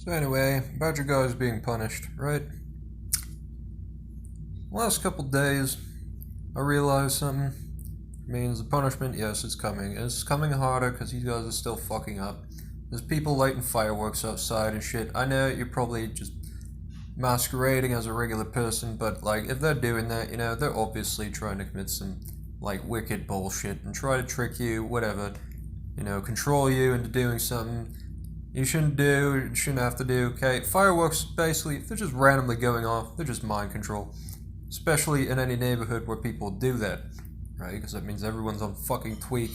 So anyway, about your guys being punished, right? Last couple days, I realized something. Means the punishment, yes, it's coming. It's coming harder because you guys are still fucking up. There's people lighting fireworks outside and shit. I know you're probably just masquerading as a regular person, but like, if they're doing that, they're obviously trying to commit some, like, wicked bullshit and try to trick you, whatever. Control you into doing something you shouldn't have to do, okay? Fireworks, basically, if they're just randomly going off, they're just mind control. Especially in any neighborhood where people do that, right? Because that means everyone's on fucking tweak.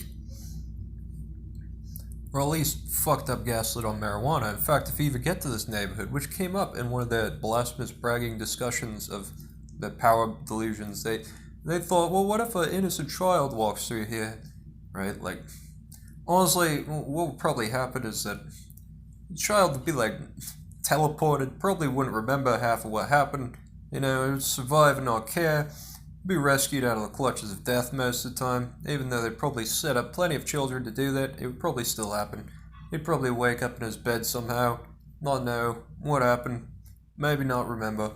Or at least fucked up gaslit on marijuana. In fact, if you even get to this neighborhood, which came up in one of the blasphemous bragging discussions of the power delusions, they thought, well, what if an innocent child walks through here, right? Like, honestly, what would probably happen is that the child would be like teleported, probably wouldn't remember half of what happened, it would survive and not care, be rescued out of the clutches of death most of the time, even though they'd probably set up plenty of children to do that, it would probably still happen. He'd probably wake up in his bed somehow, not know what happened, maybe not remember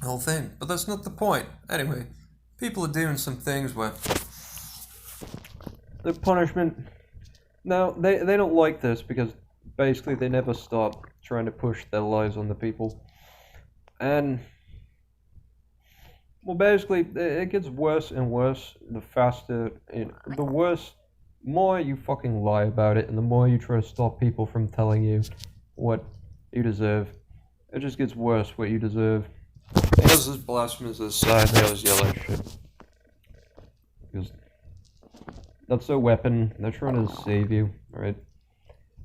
the whole thing. But that's not the point. Anyway, people are doing some things where the punishment. Now, they don't like this because basically they never stop trying to push their lies on the people. And, well, basically, it gets worse and worse the faster, the worse, more you fucking lie about it, and the more you try to stop people from telling you what you deserve. It just gets worse what you deserve. There's as blasphemous as side, there's yellow shit. Because that's their weapon, they're trying to save you, right?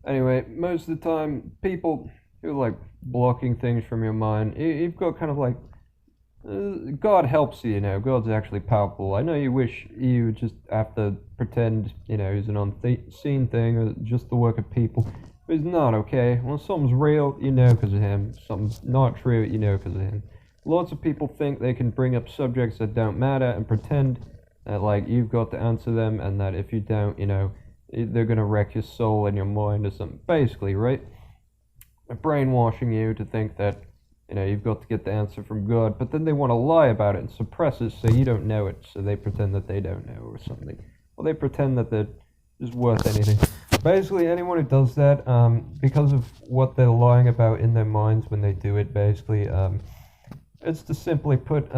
Anyway, most of the time, people who are like blocking things from your mind, you've got kind of like, God helps you, God's actually powerful. I know you wish you just have to pretend, he's an unseen thing, or just the work of people, but he's not, okay? When something's real, you know because of him. Something's not true, you know because of him. Lots of people think they can bring up subjects that don't matter and pretend that, like, you've got to answer them, and that if you don't, they're gonna wreck your soul and your mind or something. Basically, right? They're brainwashing you to think that, you've got to get the answer from God, but then they want to lie about it and suppress it so you don't know it, so they pretend that they don't know or something. Well, they pretend that they're just worth anything. Basically, anyone who does that, because of what they're lying about in their minds when they do it, basically, it's to simply put,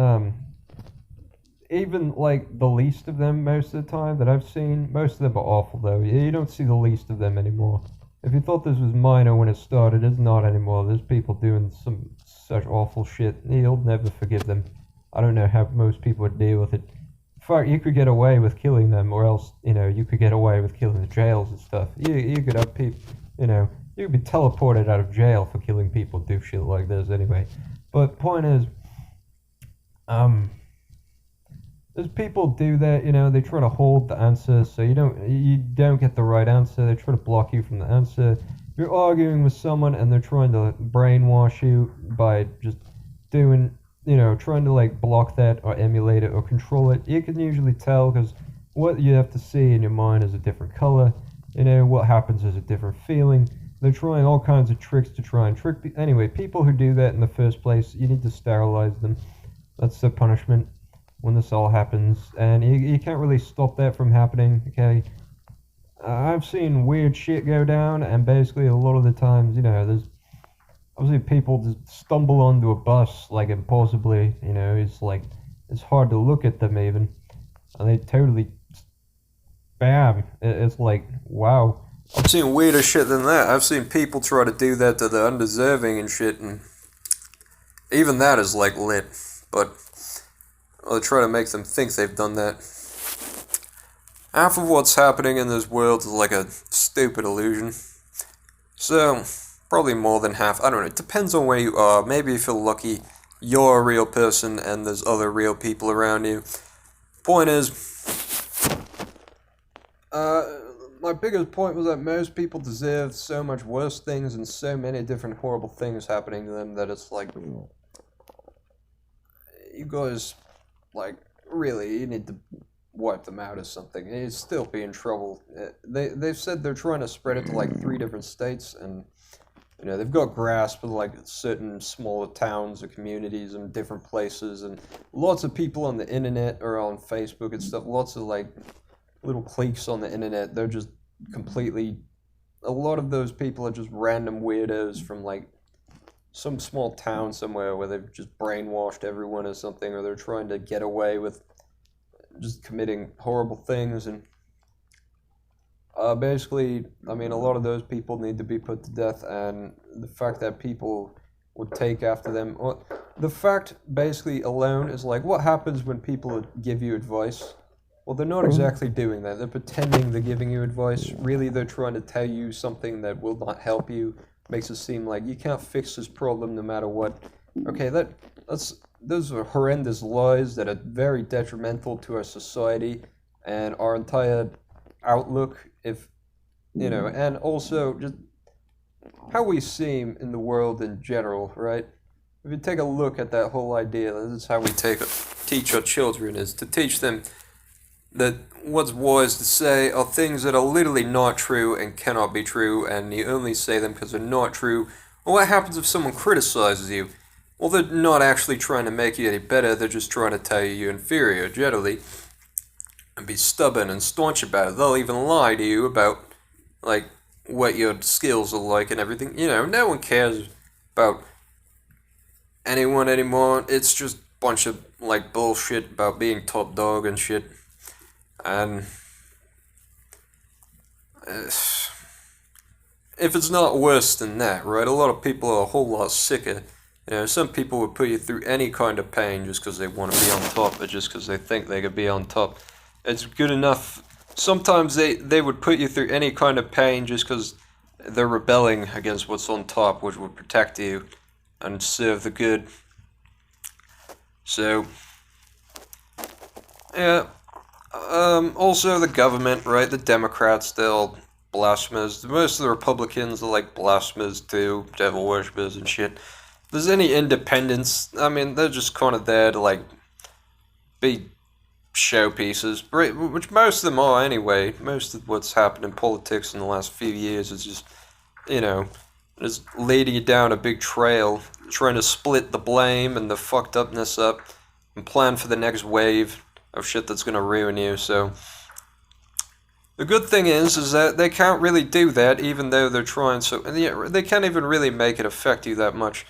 even, like, the least of them most of the time that I've seen, most of them are awful, though. You don't see the least of them anymore. If you thought this was minor when it started, it's not anymore. There's people doing some such awful shit. You'll never forgive them. I don't know how most people would deal with it. In fact, you could get away with killing them, or else, you could get away with killing the jails and stuff. You could have people, you could be teleported out of jail for killing people, do shit like this anyway. But point is, as people do that, they try to hold the answer, so you don't get the right answer. They try to block you from the answer. If you're arguing with someone and they're trying to brainwash you by just doing, trying to like block that or emulate it or control it, you can usually tell because what you have to see in your mind is a different color. What happens is a different feeling. They're trying all kinds of tricks to try and trick people. Anyway, people who do that in the first place, you need to sterilize them. That's the punishment when this all happens, and you can't really stop that from happening, okay? I've seen weird shit go down, and basically a lot of the times, there's obviously people just stumble onto a bus, like, impulsively, it's hard to look at them even, and they totally, bam, it's like, wow. I've seen weirder shit than that. I've seen people try to do that to the undeserving and shit, and even that is, like, lit, but they try to make them think they've done that. Half of what's happening in this world is like a stupid illusion. So, probably more than half. I don't know, it depends on where you are. Maybe if you're lucky, you're a real person and there's other real people around you. Point is, my biggest point was that most people deserve so much worse things and so many different horrible things happening to them that it's like, you guys, like, really, you need to wipe them out or something. You'd still be in trouble. They've said they're trying to spread it to like 3 different states, and they've got grasp of like certain smaller towns or communities and different places, and lots of people on the internet or on Facebook and stuff. Lots of like little cliques on the internet. They're just completely. A lot of those people are just random weirdos from like some small town somewhere where they've just brainwashed everyone or something, or they're trying to get away with just committing horrible things. And basically, I mean, a lot of those people need to be put to death, and the fact that people would take after them, well, the fact basically alone is like, what happens when people give you advice? Well, they're not exactly doing that. They're pretending they're giving you advice. Really, they're trying to tell you something that will not help you. Makes it seem like you can't fix this problem no matter what. Okay, those are horrendous lies that are very detrimental to our society and our entire outlook. If and also just how we seem in the world in general, right? If you take a look at that whole idea, this is how we teach our children, is to teach them that what's wise to say are things that are literally not true and cannot be true, and you only say them because they're not true. Well, what happens if someone criticizes you? Well, they're not actually trying to make you any better, they're just trying to tell you you're inferior, generally, and be stubborn and staunch about it. They'll even lie to you about, like, what your skills are like and everything. No one cares about anyone anymore. It's just a bunch of, like, bullshit about being top dog and shit. And if it's not worse than that, right? A lot of people are a whole lot sicker. Some people would put you through any kind of pain just because they want to be on top, or just because they think they could be on top. It's good enough. Sometimes they would put you through any kind of pain just because they're rebelling against what's on top, which would protect you and serve the good. So, yeah. Also the government, right? The Democrats, they're all blasphemous. Most of the Republicans are like blasphemers too, devil worshippers and shit. If there's any independents, I mean, they're just kind of there to like be showpieces, which most of them are anyway. Most of what's happened in politics in the last few years is just, just leading you down a big trail, trying to split the blame and the fucked upness up and plan for the next wave of shit that's gonna ruin you. So the good thing is that they can't really do that, even though they're trying. So they can't even really make it affect you that much.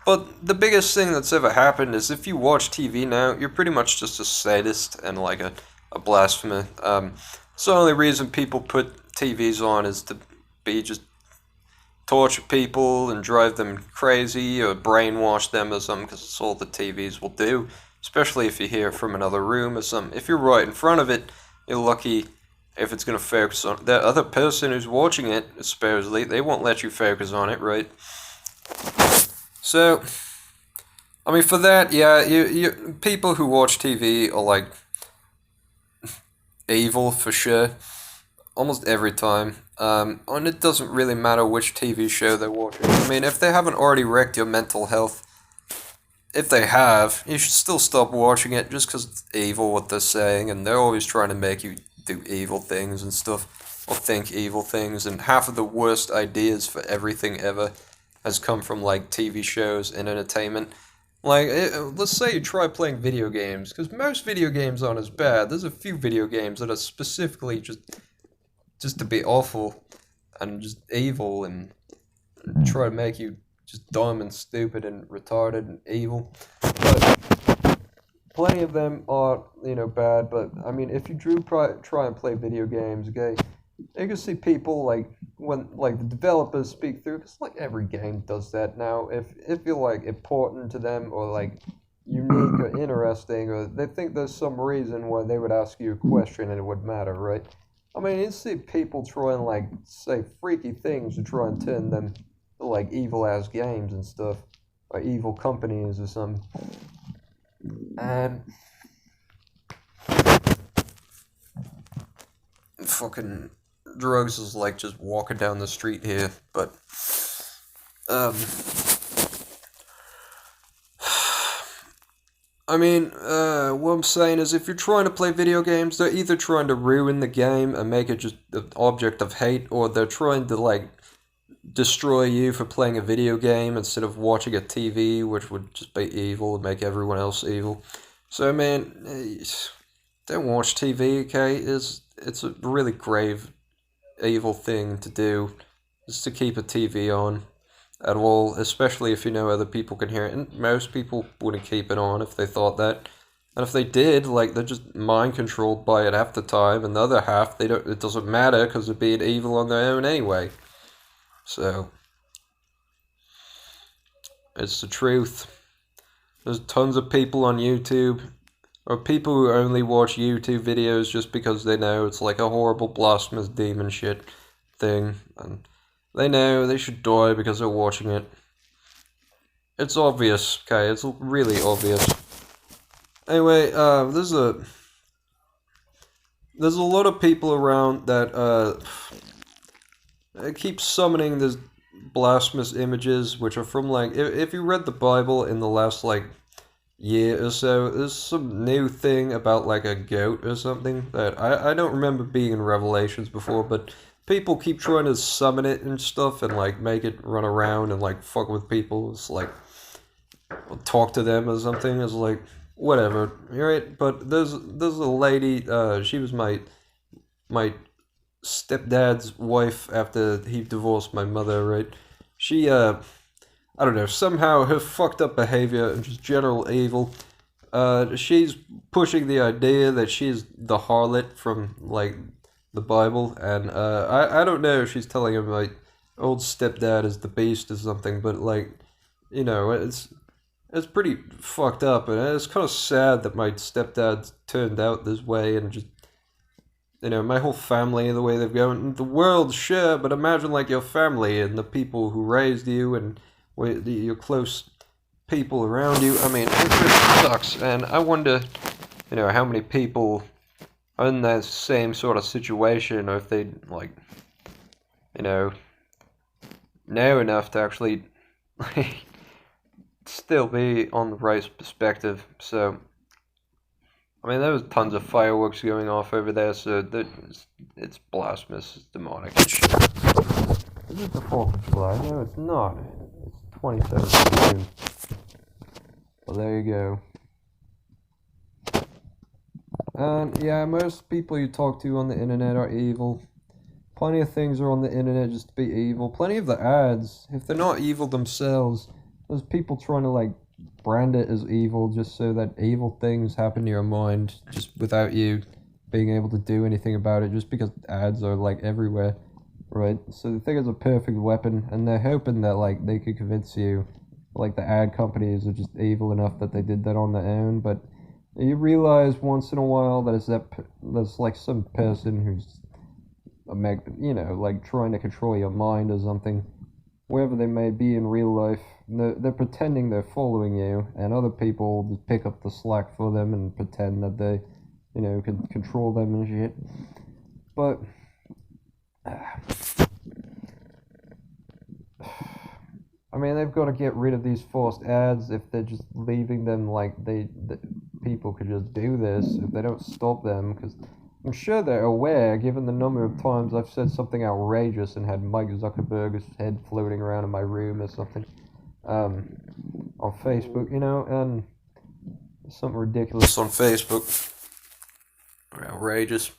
But the biggest thing that's ever happened is if you watch TV now, you're pretty much just a sadist and like a blasphemer. It's the only reason people put TVs on is to be just torture people and drive them crazy or brainwash them or something, because it's all the TVs will do. Especially if you hear it from another room or something. If you're right in front of it, you're lucky if it's going to focus on that other person who's watching it, supposedly. They won't let you focus on it, right? So, I mean, for that, yeah, you people who watch TV are like evil for sure, almost every time. And it doesn't really matter which TV show they're watching. I mean, if they haven't already wrecked your mental health, if they have, you should still stop watching it just because it's evil what they're saying, and they're always trying to make you do evil things and stuff, or think evil things, and half of the worst ideas for everything ever has come from, like, TV shows and entertainment. Like, let's say you try playing video games, because most video games aren't as bad. There's a few video games that are specifically just to be awful, and just evil, and try to make you just dumb and stupid and retarded and evil. But plenty of them are, bad. But I mean, if you try and play video games, okay, you can see people like when like the developers speak through, because like every game does that now. If you're like important to them or like unique or interesting, or they think there's some reason why they would ask you a question and it would matter, right? I mean, you see people try and like say freaky things to try and turn them like evil ass games and stuff, or evil companies or something. And fucking drugs is like just walking down the street here, but I mean, what I'm saying is if you're trying to play video games, they're either trying to ruin the game and make it just an object of hate, or they're trying to like destroy you for playing a video game instead of watching a TV, which would just be evil and make everyone else evil. So, man, don't watch TV, okay? It's a really grave, evil thing to do, just to keep a TV on at all, especially if you know other people can hear it. And most people wouldn't keep it on if they thought that. And if they did, like, they're just mind controlled by it half the time, and the other half, they don't. It doesn't matter because they're being evil on their own anyway. So, it's the truth. There's tons of people on YouTube, or people who only watch YouTube videos just because they know it's like a horrible blasphemous demon shit thing, and they know they should die because they're watching it. It's obvious, okay? It's really obvious. Anyway, there's a lot of people around that keep summoning these blasphemous images, which are from, like, if you read the Bible in the last, like, year or so, there's some new thing about, like, a goat or something that I don't remember being in Revelations before, but people keep trying to summon it and stuff and, like, make it run around and, like, fuck with people. It's like, talk to them or something. It's like, whatever, right? But there's a lady, she was my stepdad's wife after he divorced my mother, right? She, I don't know, somehow her fucked up behavior and just general evil, she's pushing the idea that she's the harlot from, like, the Bible, and, I don't know if she's telling him, like, old stepdad is the beast or something, but, like, you know, it's pretty fucked up, and it's kind of sad that my stepdad turned out this way, and just, you know, my whole family, the way they've gone, the world, sure, but imagine, like, your family and the people who raised you and your close people around you. I mean, it really sucks, and I wonder, you know, how many people are in that same sort of situation, or if they, like, you know enough to actually, like, still be on the right perspective. So, I mean, there was tons of fireworks going off over there, so it's blasphemous, it's demonic and shit. Is it the 4th of July? No, it's not. It's 27th of June. Well, there you go. And, yeah, most people you talk to on the internet are evil. Plenty of things are on the internet just to be evil. Plenty of the ads, if they're not evil themselves, there's people trying to, like, brand it as evil just so that evil things happen to your mind just without you being able to do anything about it, just because ads are, like, everywhere, right? So they think it's a perfect weapon, and they're hoping that, like, they could convince you, like, the ad companies are just evil enough that they did that on their own, but you realize once in a while that there's, like, some person who's, you know, like, trying to control your mind or something, wherever they may be in real life. They're pretending they're following you, and other people just pick up the slack for them and pretend that they, you know, can control them and shit. But I mean, they've got to get rid of these forced ads. If they're just leaving them, like, people could just do this if they don't stop them, because I'm sure they're aware, given the number of times I've said something outrageous and had Mike Zuckerberg's head floating around in my room or something, on Facebook, you know, and something ridiculous on Facebook, or outrageous.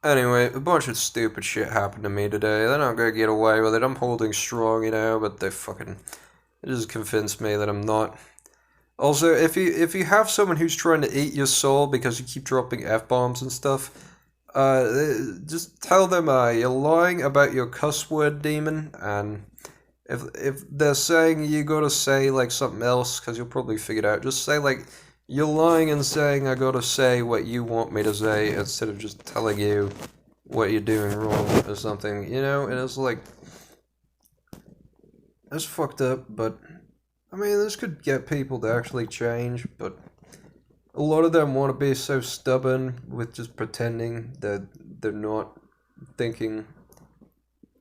Anyway, a bunch of stupid shit happened to me today. They're not gonna get away with it. I'm holding strong, you know, but they just convinced me that I'm not. Also, if you have someone who's trying to eat your soul because you keep dropping F-bombs and stuff, just tell them you're lying about your cuss word demon, and if they're saying you gotta say, like, something else, because you'll probably figure it out, just say, like, you're lying and saying I gotta say what you want me to say instead of just telling you what you're doing wrong or something, you know? And it's like, that's fucked up, but I mean, this could get people to actually change, but a lot of them want to be so stubborn with just pretending that they're not thinking,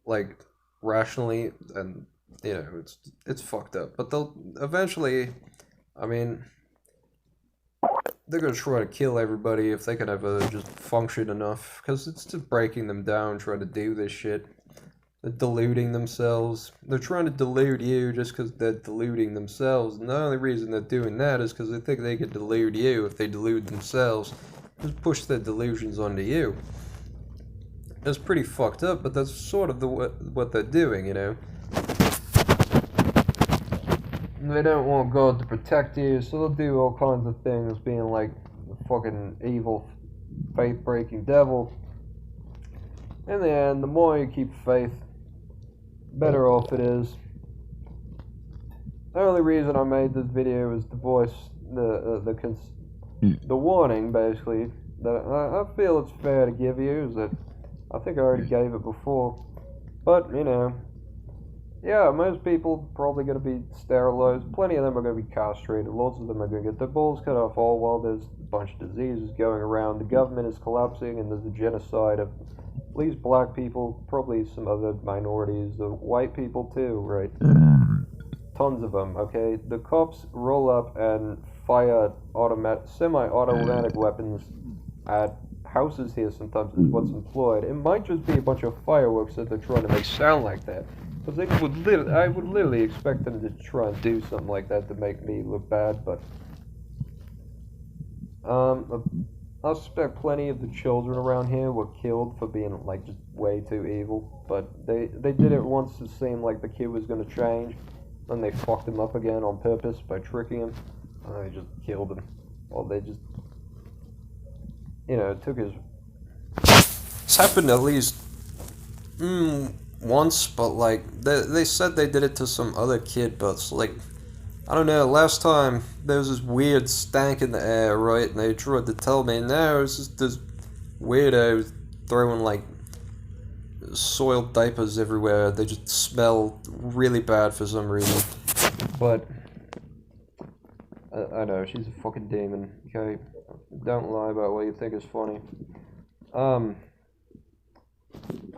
like, rationally, and, you know, it's fucked up. But they'll eventually, I mean, they're gonna try to kill everybody if they can ever just function enough, because it's just breaking them down trying to do this shit. They're deluding themselves. They're trying to delude you just because they're deluding themselves, and the only reason they're doing that is because they think they can delude you if they delude themselves. Just push their delusions onto you. It's pretty fucked up, but that's sort of what they're doing, you know? They don't want God to protect you, so they'll do all kinds of things, being like a fucking evil, faith-breaking devil. In the end, the more you keep faith, better off it is. The only reason I made this video is to voice the warning, basically, that I feel it's fair to give you, is that I think I already gave it before, but, you know, yeah, most people probably going to be sterilized. Plenty of them are going to be castrated. Lots of them are going to get their balls cut off, all while there's a bunch of diseases going around. The government is collapsing, and there's a genocide of at least black people, probably some other minorities, white people too, right? Tons of them, okay? The cops roll up and fire semi-automatic weapons at houses here sometimes is what's employed. It might just be a bunch of fireworks that they're trying to make sound like that. Because I would literally expect them to try and do something like that to make me look bad, but I suspect plenty of the children around here were killed for being like just way too evil. But they did it once to seem like the kid was gonna change, then they fucked him up again on purpose by tricking him, and they just killed him. Or they just, you know, took his. It's happened at least once, but like they said they did it to some other kid, but it's like, I don't know, last time there was this weird stank in the air, right? And they tried to tell me, now it's just this weirdo throwing like soiled diapers everywhere. They just smell really bad for some reason. But I know, she's a fucking demon, okay? Don't lie about what you think is funny.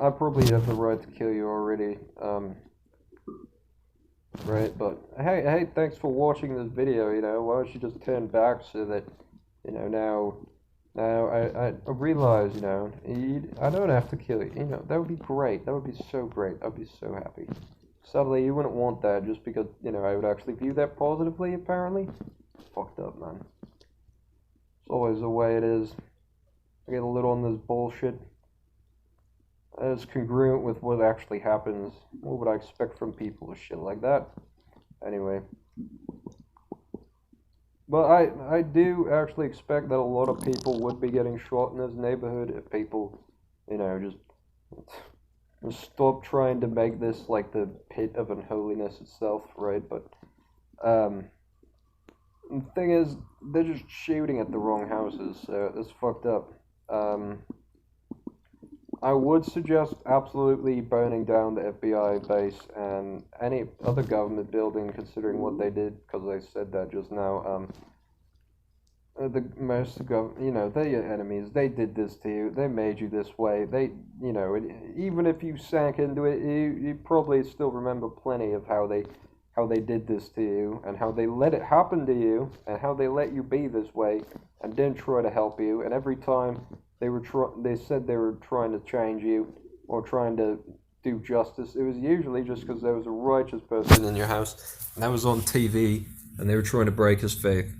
I probably have the right to kill you already, right, but hey, thanks for watching this video, you know. Why don't you just turn back so that, you know, now I realize, you know, I don't have to kill you, you know. That would be great, that would be so great, I'd be so happy. Sadly, you wouldn't want that just because, you know, I would actually view that positively, apparently. Fucked up, man. It's always the way it is. I get a little on this bullshit. It's congruent with what actually happens. What would I expect from people with shit like that? Anyway. But I do actually expect that a lot of people would be getting shot in this neighborhood if people, you know, just stop trying to make this like the pit of unholiness itself, right? But the thing is, they're just shooting at the wrong houses, so it's fucked up. I would suggest absolutely burning down the FBI base and any other government building, considering what they did, because they said that just now. You know, they're your enemies. They did this to you. They made you this way. They, you know, even if you sank into it, you probably still remember plenty of how they did this to you, and how they let it happen to you, and how they let you be this way, and didn't try to help you, and every time they said they were trying to change you, or trying to do justice, it was usually just because there was a righteous person in your house, and that was on TV, and they were trying to break his faith.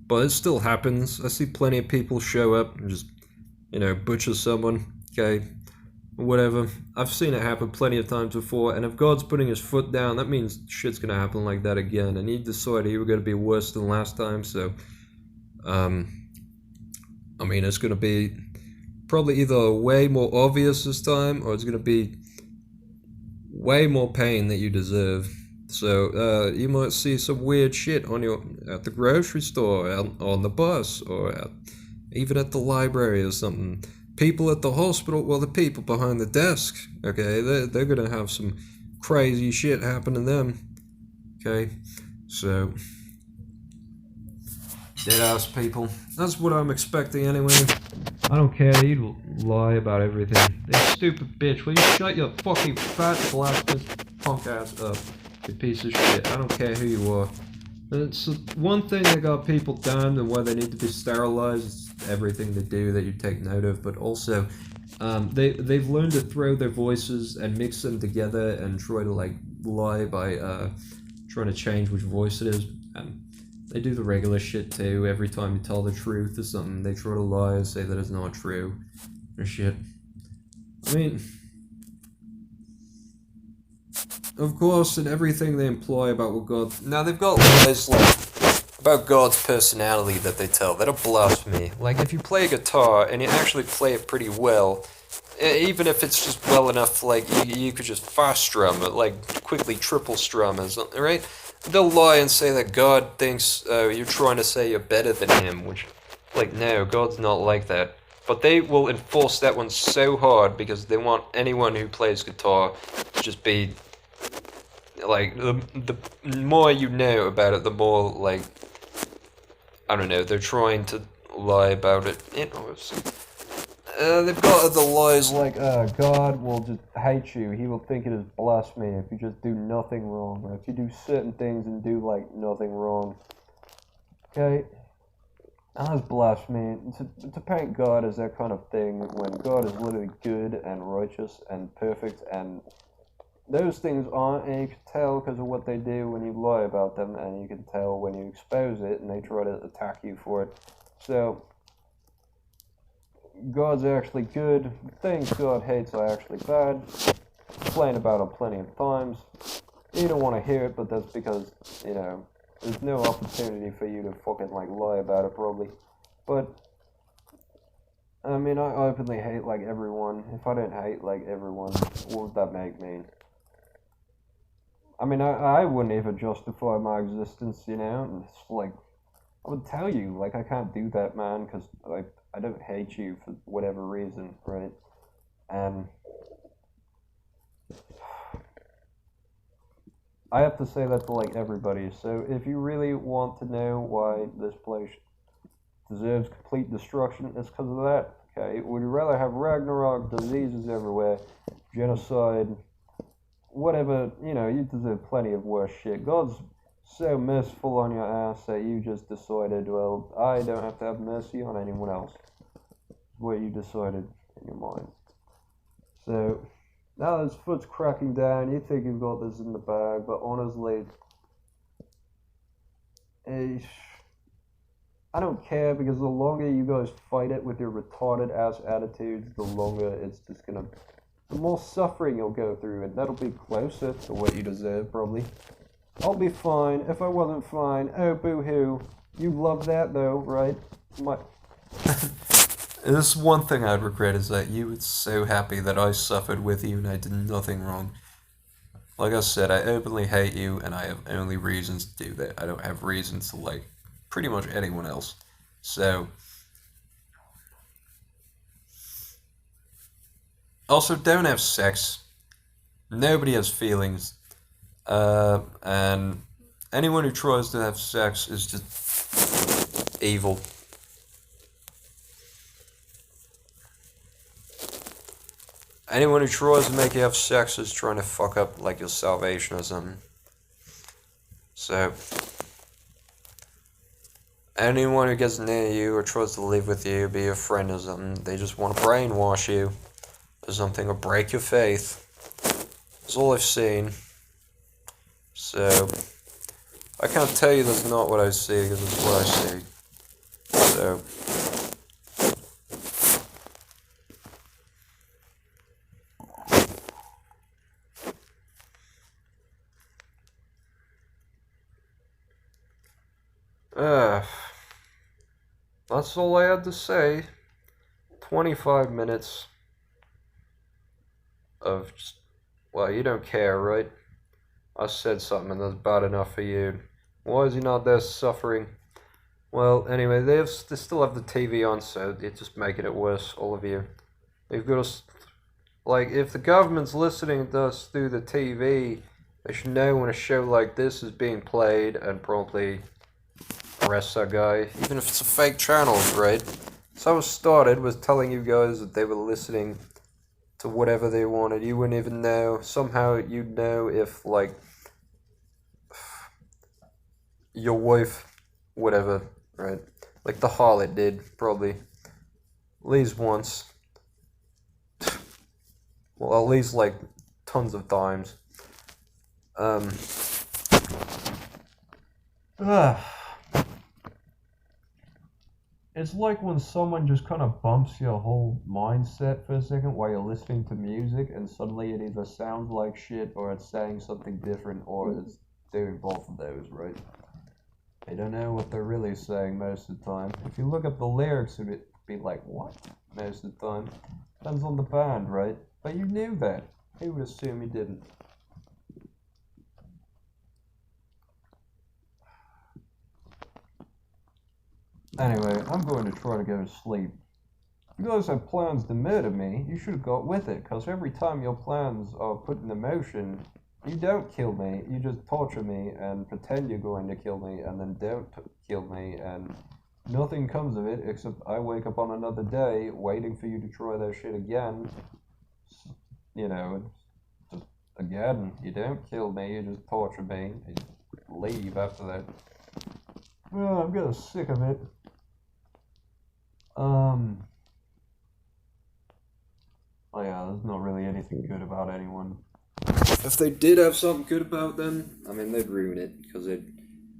But it still happens. I see plenty of people show up and just, you know, butcher someone, okay, whatever. I've seen it happen plenty of times before, and if God's putting his foot down, that means shit's gonna happen like that again, and he decided he was gonna be worse than last time, so, I mean, it's going to be probably either way more obvious this time, or it's going to be way more pain that you deserve. So, you might see some weird shit at the grocery store, on the bus, or even at the library or something. People at the hospital, well, the people behind the desk, okay, they're going to have some crazy shit happen to them, okay? So, dead-ass people. That's what I'm expecting anyway. I don't care, you lie about everything. You stupid bitch, will you shut your fucking fat, blasphemous punk ass up, you piece of shit. I don't care who you are. It's one thing that got people down and why they need to be sterilized. It's everything they do that you take note of, but also they've learned to throw their voices and mix them together and try to like lie by trying to change which voice it is. They do the regular shit too. Every time you tell the truth or something, they try to lie and say that it's not true or shit. I mean, of course, in everything they imply about what God. Now they've got lies like about God's personality that they tell that are blasphemy. Like if you play a guitar and you actually play it pretty well, even if it's just well enough, like you could just fast strum it, like quickly triple strum or something, right? They'll lie and say that God thinks you're trying to say you're better than him, which, like, no, God's not like that. But they will enforce that one so hard because they want anyone who plays guitar to just be like the more you know about it, the more like I don't know. They're trying to lie about it. They've got other lies like God will just hate you. He will think it is blasphemy if you just do nothing wrong, or if you do certain things and do like nothing wrong. Okay, that's blasphemy. To paint God as that kind of thing when God is literally good and righteous and perfect and those things aren't, and you can tell because of what they do when you lie about them, and you can tell when you expose it and they try to attack you for it. So, God's actually good. Things God hates are actually bad. Complain about them plenty of times. You don't want to hear it, but that's because, you know, there's no opportunity for you to fucking, like, lie about it, probably. But, I mean, I openly hate, like, everyone. If I didn't hate, like, everyone, what would that make me? I mean, I wouldn't even justify my existence, you know? And it's like, I would tell you, like, I can't do that, man, because I don't hate you for whatever reason, right? And I have to say that to, like, everybody. So if you really want to know why this place deserves complete destruction, it's because of that, okay? Would you rather have Ragnarok, diseases everywhere, genocide, whatever, you know, you deserve plenty of worse shit. God's so merciful on your ass that you just decided, well, I don't have to have mercy on anyone else. What you decided in your mind. So, now this foot's cracking down, you think you've got this in the bag, but honestly, I don't care, because the longer you guys fight it with your retarded ass attitudes, the longer it's just gonna the more suffering you'll go through, and that'll be closer to what you deserve, probably. I'll be fine. If I wasn't fine, oh, boo-hoo. You love that, though, right? This one thing I'd regret is that you were so happy that I suffered with you and I did nothing wrong. Like I said, I openly hate you, and I have only reasons to do that. I don't have reasons to like pretty much anyone else. So... Also, don't have sex. Nobody has feelings. And anyone who tries to have sex is just evil. Anyone who tries to make you have sex is trying to fuck up, like, your salvation or something. So, anyone who gets near you or tries to live with you, be your friend or something, they just want to brainwash you or something, or break your faith. That's all I've seen. So, I can't tell you that's not what I see, because it's what I see. So, that's all I had to say. 25 minutes of just, well, you don't care, right? I said something and that's bad enough for you. Why is he not there suffering? Well, anyway, they still have the TV on, so they're just making it worse, all of you. They've got us, like, if the government's listening to us through the TV, they should know when a show like this is being played and promptly arrest that guy, even if it's a fake channel, right? So I started with telling you guys that they were listening to whatever they wanted. You wouldn't even know. Somehow you'd know if, like, your wife, whatever, right? Like the harlot did, probably. At least once. Well, at least like tons of times. Um. It's like when someone just kind of bumps your whole mindset for a second while you're listening to music, and suddenly it either sounds like shit or it's saying something different or it's doing both of those, right? They don't know what they're really saying most of the time. If you look up the lyrics, it'd be like, what? Most of the time. Depends on the band, right? But you knew that. Who would assume you didn't? Anyway, I'm going to try to go to sleep. If you guys have plans to murder me, you should have got with it, because every time your plans are put into motion, you don't kill me, you just torture me and pretend you're going to kill me and then don't kill me, and nothing comes of it except I wake up on another day waiting for you to try that shit again. You know, just again, you don't kill me, you just torture me, and leave after that. Well, I'm getting sick of it. Oh yeah, there's not really anything good about anyone. If they did have something good about them, I mean, they'd ruin it, because they'd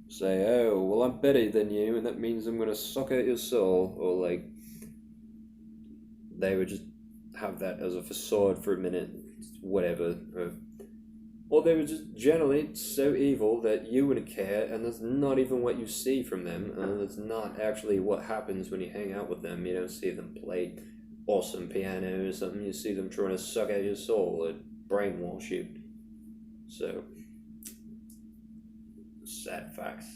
say, oh, well, I'm better than you, and that means I'm gonna suck out your soul, or like, they would just have that as a facade for a minute, whatever, or they were just generally so evil that you wouldn't care, and that's not even what you see from them, and that's not actually what happens when you hang out with them. You don't see them play awesome piano or something, you see them trying to suck out your soul and brainwash you. So, sad facts.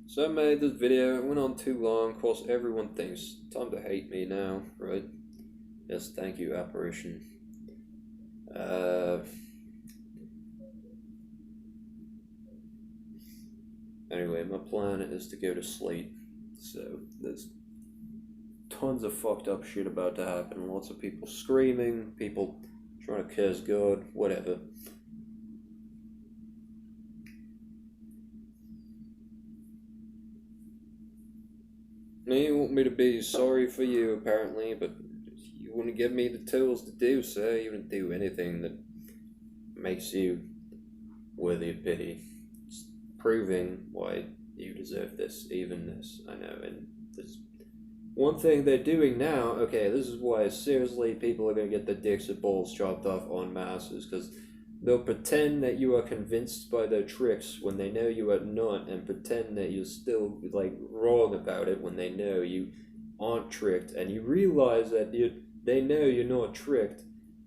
So I made this video, it went on too long, of course everyone thinks, time to hate me now, right? Yes, thank you, apparition. Anyway, my plan is to go to sleep, so there's tons of fucked up shit about to happen, lots of people screaming, people trying to curse God, whatever. You want me to be sorry for you, apparently, but you wouldn't give me the tools to do so. You wouldn't do anything that makes you worthy of pity. It's proving why you deserve this, even this, I know. And there's one thing they're doing now, okay, this is why seriously people are going to get their dicks and balls chopped off en masse, because they'll pretend that you are convinced by their tricks when they know you are not, and pretend that you're still like wrong about it when they know you aren't tricked, and you realize that they know you're not tricked,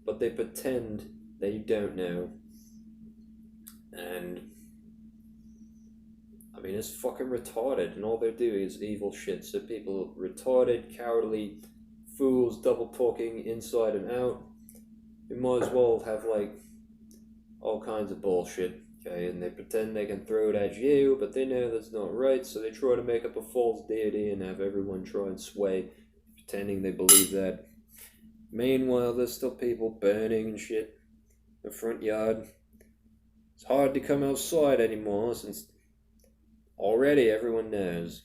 but they pretend that you don't know. And I mean, it's fucking retarded, and all they're doing is evil shit. So people, retarded, cowardly fools, double talking inside and out. You might as well have like all kinds of bullshit, okay? And they pretend they can throw it at you, but they know that's not right, so they try to make up a false deity and have everyone try and sway, pretending they believe that. Meanwhile, there's still people burning and shit in the front yard. It's hard to come outside anymore since already everyone knows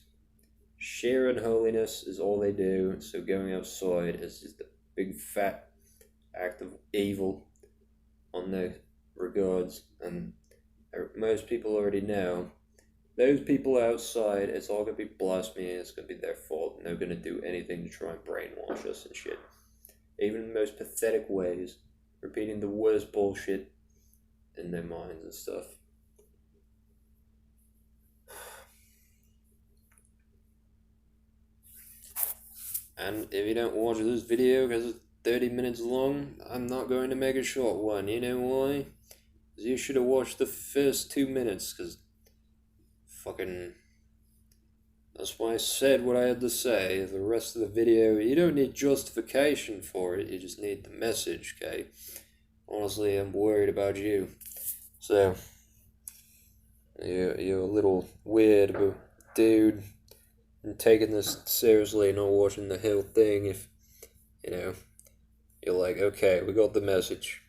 sheer unholiness is all they do, so going outside is just a big fat act of evil on their regards, and most people already know those people outside, it's all gonna be blasphemy, it's gonna be their fault, and they're gonna do anything to try and brainwash us and shit, even in the most pathetic ways, repeating the worst bullshit in their minds and stuff. And if you don't watch this video because it's 30 minutes long, I'm not going to make a short one. You know why? Because you should have watched the first 2 minutes, because fucking... That's why I said what I had to say. The rest of the video, you don't need justification for it, you just need the message, okay? Honestly, I'm worried about you. So, you're a little weird dude, and taking this seriously, not watching the whole thing if, you know, you're like, okay, we got the message.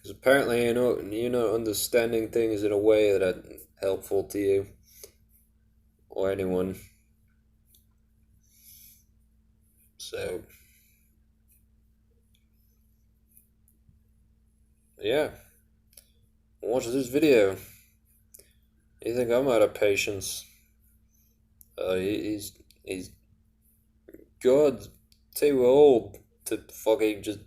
Because apparently you're not understanding things in a way that are helpful to you or anyone. So, yeah, watch this video. You think I'm out of patience? He's God too old to fucking just.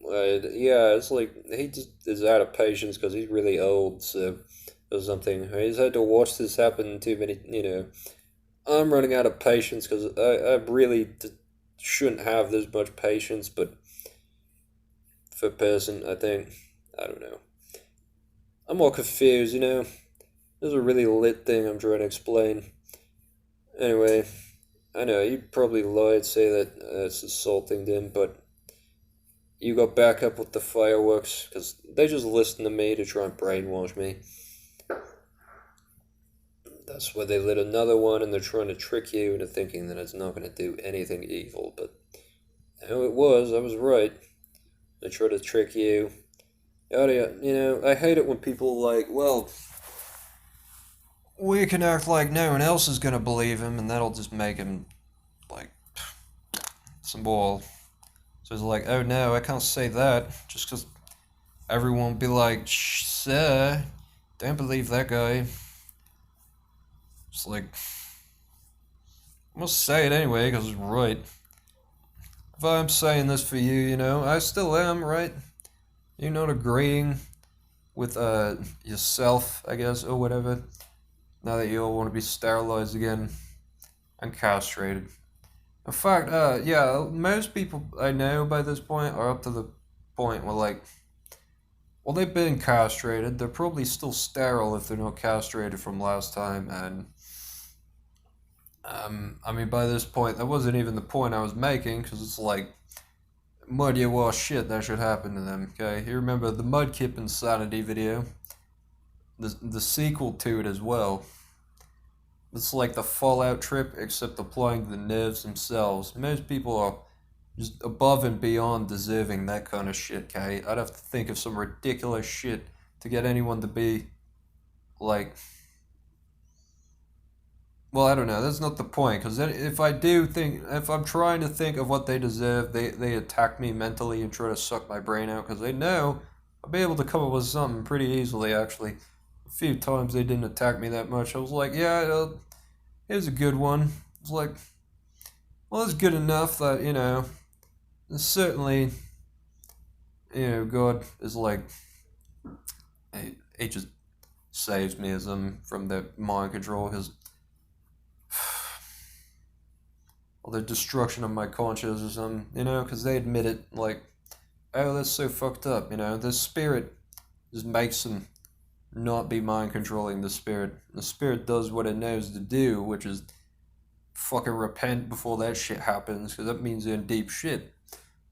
Yeah, it's like he just is out of patience because he's really old, so or something. He's had to watch this happen too many. I'm running out of patience because I really shouldn't have this much patience, but for a person, I think I don't know. I'm all confused. There's a really lit thing I'm trying to explain. Anyway, I know you probably lied, say that it's assaulting them, but you got back up with the fireworks because they just listen to me to try and brainwash me. That's why they lit another one, and they're trying to trick you into thinking that it's not going to do anything evil. But no, it was. I was right. They try to trick you. I hate it when people like, well, we can act like no one else is going to believe him, and that'll just make him like some ball. So it's like, oh no, I can't say that just because everyone will be like, sir, don't believe that guy. It's like, I must say it anyway because it's right. If I'm saying this for you, I still am, right? You're not agreeing with yourself, I guess, or whatever. Now that you all want to be sterilized again and castrated. In fact, yeah, most people I know by this point are up to the point where, like, well, they've been castrated. They're probably still sterile if they're not castrated from last time, and I mean, by this point, that wasn't even the point I was making, because it's like, muddy well shit, that should happen to them, okay? You remember the Mudkip Insanity video? The sequel to it as well. It's like the Fallout trip, except applying the nerves themselves. Most people are just above and beyond deserving that kind of shit, okay? I'd have to think of some ridiculous shit to get anyone to be, like, well, I don't know. That's not the point. Because if I'm trying to think of what they deserve, they attack me mentally and try to suck my brain out. Because they know I'll be able to come up with something pretty easily, actually. A few times they didn't attack me that much. I was like, yeah, here's a good one. It's like, well, it's good enough that, certainly, God is like, he just saves me as from the mind control. Because or the destruction of my consciousness, because they admit it, like, oh, that's so fucked up, the spirit just makes them not be mind controlling the spirit. The spirit does what it knows to do, which is fucking repent before that shit happens, because that means they're in deep shit.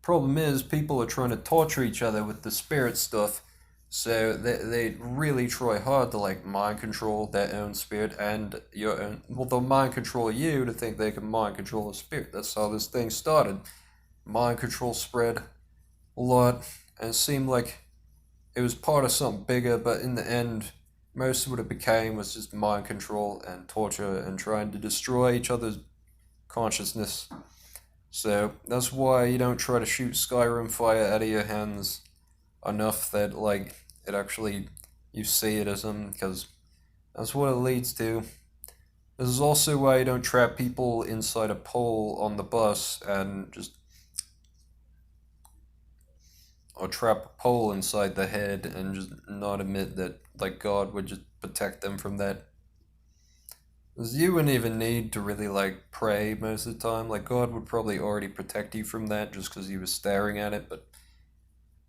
Problem is, people are trying to torture each other with the spirit stuff, so they really try hard to, like, mind control their own spirit and your own. Well, they'll mind control you to think they can mind control the spirit. That's how this thing started. Mind control spread a lot, and it seemed like it was part of something bigger, but in the end, most of what it became was just mind control and torture and trying to destroy each other's consciousness. So that's why you don't try to shoot Skyrim fire out of your hands enough that, like, it actually, you see it as them, because that's what it leads to. This is also why you don't trap people inside a pole on the bus and just, or trap a pole inside the head and just not admit that, like, God would just protect them from that. Because you wouldn't even need to really, like, pray most of the time. Like, God would probably already protect you from that just because he was staring at it, but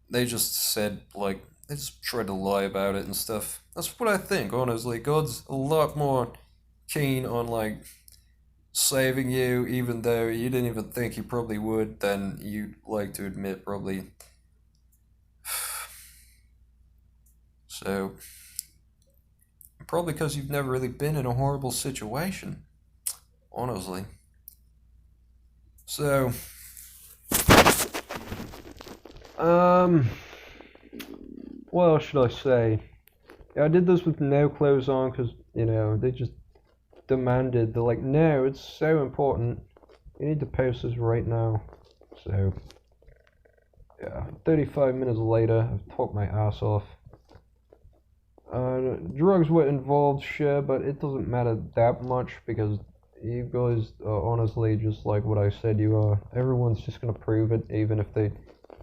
they just said, like, they just tried to lie about it and stuff. That's what I think, honestly. God's a lot more keen on, like, saving you, even though you didn't even think he probably would, than you'd like to admit, probably. So, probably because you've never really been in a horrible situation, honestly. So, What else should I say? Yeah, I did this with no clothes on because, you know, they just demanded. They're like, no, it's so important. You need to post this right now. So, yeah, 35 minutes later, I've talked my ass off. Drugs were involved, sure, but it doesn't matter that much because you guys are honestly just like what I said you are. Everyone's just gonna prove it, even if they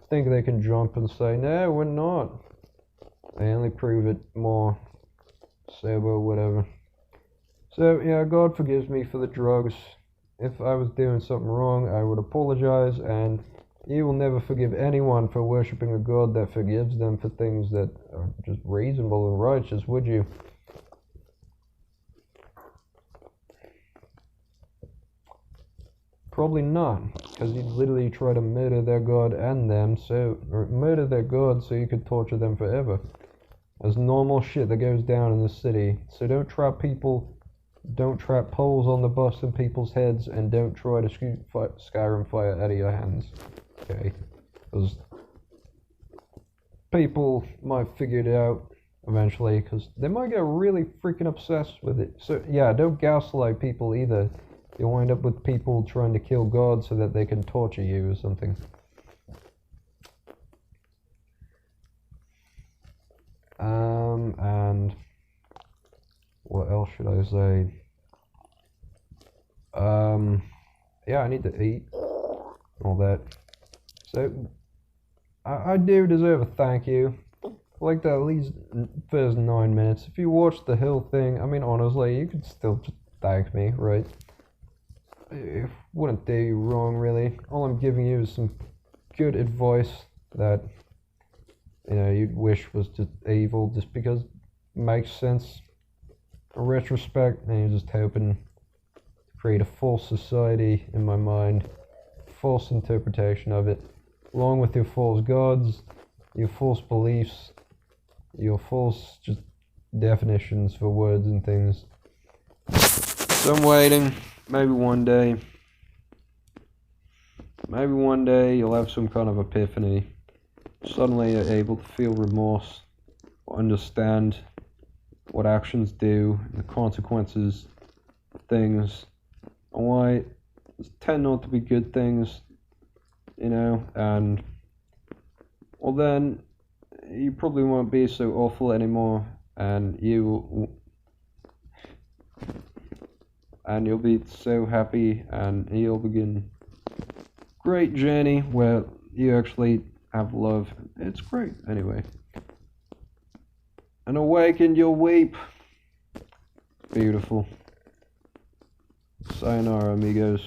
think they can jump and say, no, we're not. They only prove it more sober, whatever. So, yeah, God forgives me for the drugs. If I was doing something wrong, I would apologize, and you will never forgive anyone for worshipping a God that forgives them for things that are just reasonable and righteous, would you? Probably not, because you'd literally try to murder their God and them, or murder their God so you could torture them forever. There's normal shit that goes down in the city, so don't trap people, don't trap poles on the bus in people's heads, and don't try to shoot Skyrim fire out of your hands. Okay? Because people might figure it out eventually, because they might get really freaking obsessed with it. So, yeah, don't gaslight people either. You'll wind up with people trying to kill God so that they can torture you or something. And what else should I say? Yeah, I need to eat. All that. So, I do deserve a thank you. Like that at least first 9 minutes. If you watched the Hill thing, I mean, honestly, you could still just thank me, right? It wouldn't do you wrong, really. All I'm giving you is some good advice that, you know, you'd wish was just evil just because it makes sense in retrospect, and you're just hoping to create a false society in my mind, false interpretation of it, along with your false gods, your false beliefs, your false just definitions for words and things. So I'm waiting. Maybe one day you'll have some kind of epiphany. Suddenly you're able to feel remorse or understand what actions do, the consequences of things, and why tend not to be good things, you know, and well then you probably won't be so awful anymore, and you'll be so happy, and you'll begin a great journey where you actually have love. It's great, anyway. And awakened you'll weep. Beautiful. Sayonara, amigos.